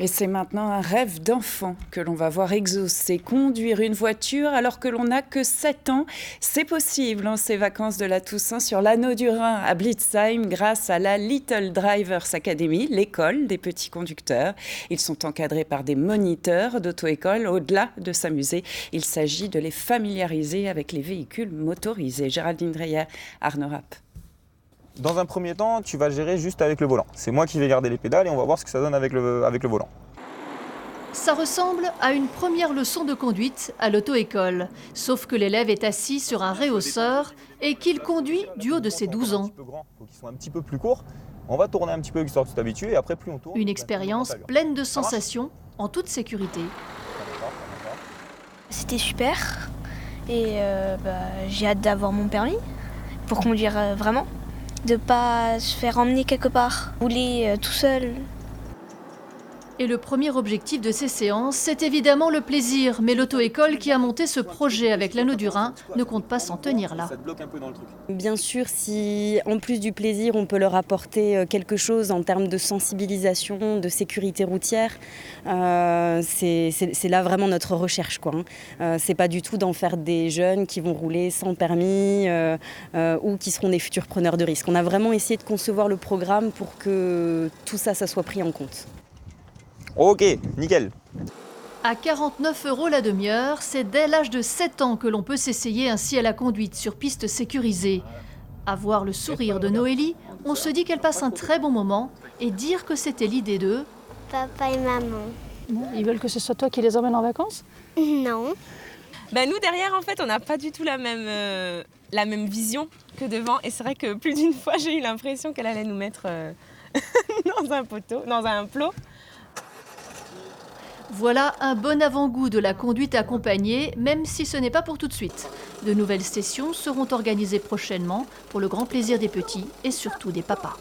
Et c'est maintenant un rêve d'enfant que l'on va voir exaucer. Conduire une voiture alors que l'on n'a que 7 ans, c'est possible en ces vacances de la Toussaint sur l'Anneau du Rhin à Blitzheim grâce à la Little Drivers Academy, l'école des petits conducteurs. Ils sont encadrés par des moniteurs d'auto-école. Au-delà de s'amuser, il s'agit de les familiariser avec les véhicules motorisés. Géraldine Dreyer, Arnaud Rapp. Dans un premier temps, tu vas gérer juste avec le volant. C'est moi qui vais garder les pédales et on va voir ce que ça donne avec le volant. Ça ressemble à une première leçon de conduite à l'auto-école, sauf que l'élève est assis sur un réhausseur et qu'il conduit du haut de ses 12 ans. Il faut qu'ils soient un petit peu plus courts. On va tourner un petit peu histoire de s'habituer et après plus on tourne. Une expérience pleine de sensations, en toute sécurité. C'était super et j'ai hâte d'avoir mon permis pour conduire vraiment. De ne pas se faire emmener quelque part, rouler tout seul. Et le premier objectif de ces séances, c'est évidemment le plaisir. Mais l'auto-école qui a monté ce projet avec l'Anneau du Rhin ne compte pas s'en tenir là. Ça te bloque un peu dans le truc. Bien sûr, si en plus du plaisir, on peut leur apporter quelque chose en termes de sensibilisation, de sécurité routière, c'est là vraiment notre recherche, quoi. C'est pas du tout d'en faire des jeunes qui vont rouler sans permis ou qui seront des futurs preneurs de risques. On a vraiment essayé de concevoir le programme pour que tout ça soit pris en compte. Ok, nickel. À 49 € la demi-heure, c'est dès l'âge de 7 ans que l'on peut s'essayer ainsi à la conduite sur piste sécurisée. À voir le sourire de Noélie, on se dit qu'elle passe un très bon moment et dire que c'était l'idée d'eux. Papa et maman. Ils veulent que ce soit toi qui les emmène en vacances ? Non. Nous derrière en fait on n'a pas du tout la même vision que devant et c'est vrai que plus d'une fois j'ai eu l'impression qu'elle allait nous mettre dans un poteau, dans un plot. Voilà un bon avant-goût de la conduite accompagnée, même si ce n'est pas pour tout de suite. De nouvelles sessions seront organisées prochainement pour le grand plaisir des petits et surtout des papas.